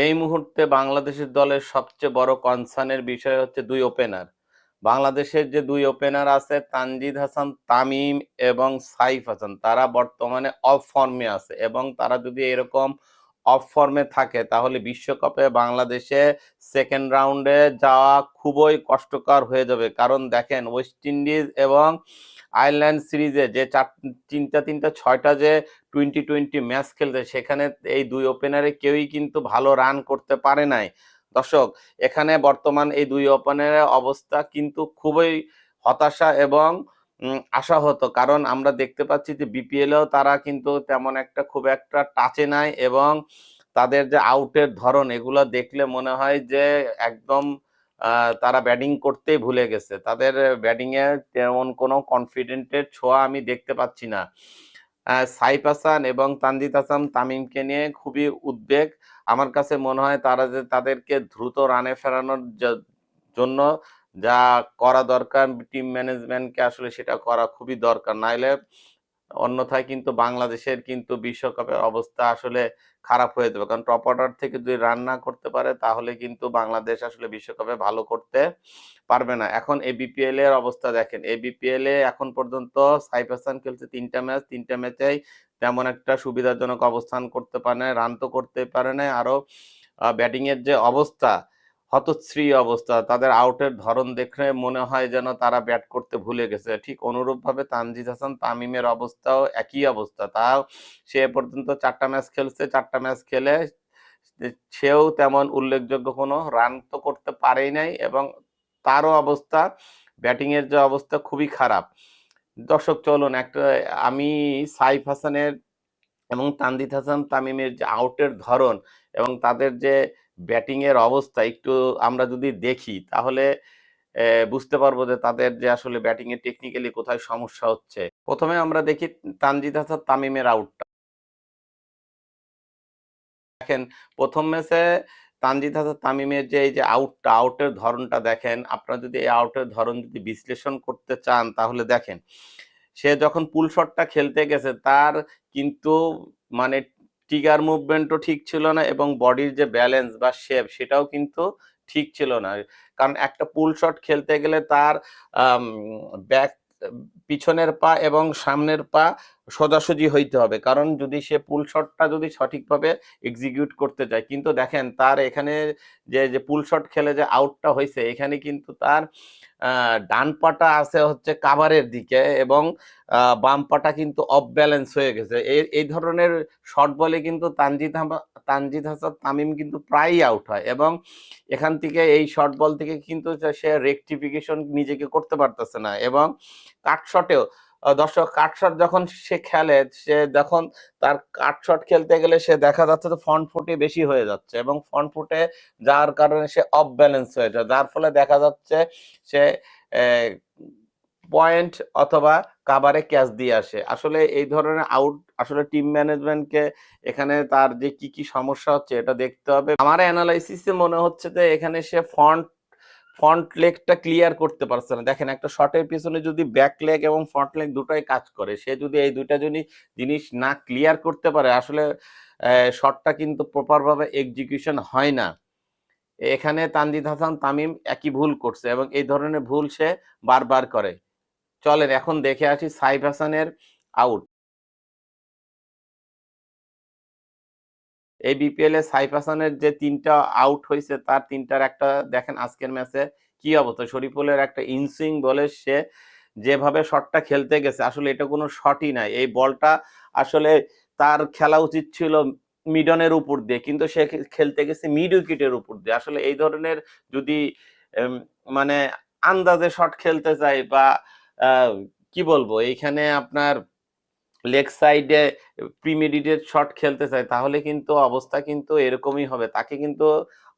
এই মুহূর্তে বাংলাদেশের দলের সবচেয়ে বড় কনসার্নের বিষয় হচ্ছে দুই ওপেনার। বাংলাদেশের যে দুই ওপেনার আছে তানজিদ হাসান তামিম এবং সাইফ হাসান, তারা বর্তমানে অফ ফর্মে আছে এবং তারা যদি এরকম অফ ফর্মে থাকে তাহলে বিশ্বকাপে বাংলাদেশে সেকেন্ড রাউন্ডে যাওয়া খুবই কষ্টকর হয়ে যাবে। কারণ দেখেন, ওয়েস্ট ইন্ডিজ এবং আয়ারল্যান্ড সিরিজে যে তিনটা ছয়টা যে টোয়েন্টি টোয়েন্টি ম্যাচ খেলতে, সেখানে এই দুই ওপেনারে কেউই কিন্তু ভালো রান করতে পারে নাই। দর্শক, এখানে বর্তমান এই দুই ওপেনারের অবস্থা কিন্তু খুবই হতাশা এবং আশাহত। কারণ আমরা দেখতে পাচ্ছি যে বিপিএলেও তারা কিন্তু তেমন একটা খুব একটা টাচে নাই এবং তাদের যে আউটের ধরন এগুলো দেখলে মনে হয় যে একদম তারা ব্যাটিং করতেই ভুলে গেছে। তাদের ব্যাটিং এ তেমন কোনো কনফিডেন্টের ছোঁয়া আমি দেখতে পাচ্ছি না। সাইফ হাসান এবং তানজিদ হাসান তামিমকে নিয়ে খুবই উদ্বেগ। আমার কাছে মনে হয় তারা যে তাদেরকে দ্রুত রানে ফেরানোর জন্য যা করা দরকার টিম ম্যানেজমেন্টকে আসলে সেটা করা খুবই দরকার। নাইলে অন্যথায় কিন্তু বাংলাদেশের কিন্তু বিশ্বকাপের অবস্থা আসলে খারাপ হয়ে যাবে। কারণ টপ অর্ডার থেকে যদি রান না করতে পারে তাহলে কিন্তু বাংলাদেশ আসলে বিশ্বকাপে ভালো করতে পারবে না। এখন এবিপিএল এর অবস্থা দেখেন। এবিপিএল এ এখন পর্যন্ত সাইফ হাসান খেলছে ৩টা ম্যাচ, ৩টা ম্যাচেই তেমন একটা সুবিধাজনক অবস্থান করতে পারে নাই, রান তো করতে পারে নাই। আরো ব্যাটিং এর যে অবস্থা, হতশ্রী অবস্থা, তাদের আউটের ধরন দেখে মনে হয় যেন তারা ব্যাট করতে ভুলে গেছে। ঠিক অনুরূপভাবে তানজিদ হাসান তামিমের অবস্থাও একই অবস্থা। তাও সে পর্যন্ত 4টা ম্যাচ খেলছে, 4টা ম্যাচ খেলে সেও তেমন উল্লেখযোগ্য কোনো রান তো করতে পারেই নাই এবং তারও অবস্থা, ব্যাটিং এর যে অবস্থা খুবই খারাপ। দর্শক চলুন একটা আমি সাইফ হাসানের এবং তানজিদ হাসান তামিমের যে আউটের ধরন এবং তাদের যে ব্যাটিং এর অবস্থা একটু আমরা যদি দেখি তাহলে বুঝতে পারবো যে তাদের যে আসলে ব্যাটিং এ টেকনিক্যালি কোথায় সমস্যা হচ্ছে। প্রথমে আমরা দেখি তানজিদ হাসান তামিমের আউটটা। দেখেন, প্রথম ম্যাচে তানজিদ হাসান তামিমের যে এই যে আউটের ধরনটা দেখেন। আপনারা যদি এই আউটের ধরন যদি বিশ্লেষণ করতে চান তাহলে দেখেন, সে যখন পুল শটটা খেলতে গেছে তার কিন্তু মানে ট্রিগার মুভমেন্টও ঠিক ছিল না এবং বডির যে ব্যালেন্স বা শেপ সেটাও কিন্তু ঠিক ছিল না। কারণ একটা পুল শট খেলতে গেলে তার ব্যাক পিছনের পা এবং সামনের পা সোজাসুজি হইতে হবে। কারণ যদি সে পুল শটটা যদি সঠিকভাবে এক্সিকিউট করতে চায়। কিন্তু দেখেন তার এখানে যে পুল শট খেলে যে আউটটা হয়েছে, এখানে কিন্তু তার ডান পাটা আছে হচ্ছে কাভারের দিকে এবং বাম পাটা কিন্তু অফ ব্যালেন্স হয়ে গেছে। এই ধরনের শর্ট বলে কিন্তু তানজিদ হাসান তামিম কিন্তু প্রায়ই আউট হয় এবং এখান থেকে এই শর্ট বল থেকে কিন্তু সে রেকটিফিকেশন নিজেকে করতে পারতেছে না এবং কাট শটেও দর্শক কাট শট যখন সে খেলে, সে যখন তার কাট শট খেলতে গেলে সে দেখা যাচ্ছে তো ফ্রন্ট ফুটে বেশি হয়ে যাচ্ছে এবং ফ্রন্ট ফুটে যার কারণে সে অফ ব্যালেন্স হয়ে যায়, যার ফলে দেখা যাচ্ছে সে পয়েন্ট অথবা কাভারে ক্যাচ দিয়ে আসে। আসলে এই ধরনের আউট আসলে টিম ম্যানেজমেন্টকে এখানে তার যে কি কি সমস্যা হচ্ছে এটা দেখতে হবে। আমার অ্যানালাইসিসে মনে হচ্ছে যে এখানে সে ফ্রন্ট লেগটা ক্লিয়ার করতে পারছে না। দেখেন, একটা শটের পিছনে যদি ব্যাক লেগ এবং ফ্রন্ট লেগ দুটোই কাজ করে, সে যদি এই দুইটা জিনিস না ক্লিয়ার করতে পারে আসলে শটটা কিন্তু প্রপার ভাবে এক্সিকিউশন হয় না। এখানে তানজিদ হাসান তামিম একই ভুল করছে এবং এই ধরনের ভুল সে বারবার করে। চলেন এখন দেখে আসি সাইফ হাসানের আউট। এই বিপিএল এ সাইফ হাসানের যে ৩টা আউট হয়েছে তার ৩টার একটা দেখেন আজকের ম্যাচে কি অবস্থা। শরীফুলের একটা ইনসুইং বলে সে যেভাবে শটটা খেলতে গেছে আসলে এটা কোনো শটই নাই। এই বলটা আসলে তার খেলা উচিত ছিল মিডনের উপর দিয়ে, কিন্তু সে খেলতে গেছে মিড উইকেটের উপর দিয়ে। আসলে এই ধরনের যদি এম, মানে আন্দাজে শট খেলতে চাই বা আহ, কি বলবো, এইখানে আপনার লেগ সাইডে প্রিমেডিটেড শট খেলতে চায় তাহলে কিন্তু অবস্থা কিন্তু এরকমই হবে। তাকে কিন্তু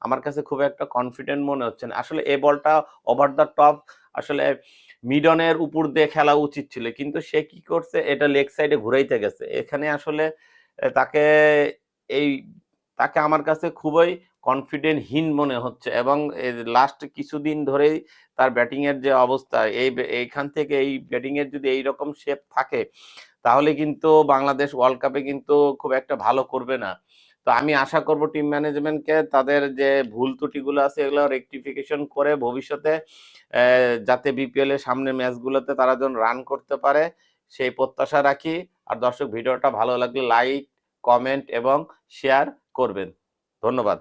আমার কাছে খুব একটা কনফিডেন্ট মনে হচ্ছে না। আসলে এই বলটা ওভার দ্য টপ আসলে মিডনের উপর দিয়ে খেলা উচিত ছিল, কিন্তু সে কি করছে এটা লেগ সাইডে ঘুরাইতে গেছে। এখানে আসলে তাকে এই তাকে আমার কাছে খুবই কনফিডেন্টহীন মনে হচ্ছে এবং লাস্ট কিছুদিন ধরেই তার ব্যাটিং এর যে অবস্থা এইখান থেকে এই ব্যাটিং এর যদি এইরকম শেপ থাকে তাহলে কিন্তু বাংলাদেশ ওয়ার্ল্ড কাপে কিন্তু খুব একটা ভালো করবে না। তো আমি আশা করব টিম ম্যানেজমেন্টকে তাদের যে ভুল ত্রুটিগুলো আছে এগুলো রেকটিফিকেশন করে ভবিষ্যতে যাতে বিপিএল এর সামনের ম্যাচগুলোতে তারা যেন রান করতে পারে সেই প্রত্যাশা রাখি। আর দর্শক, ভিডিওটা ভালো লাগলে লাইক, কমেন্ট এবং শেয়ার করবেন। ধন্যবাদ।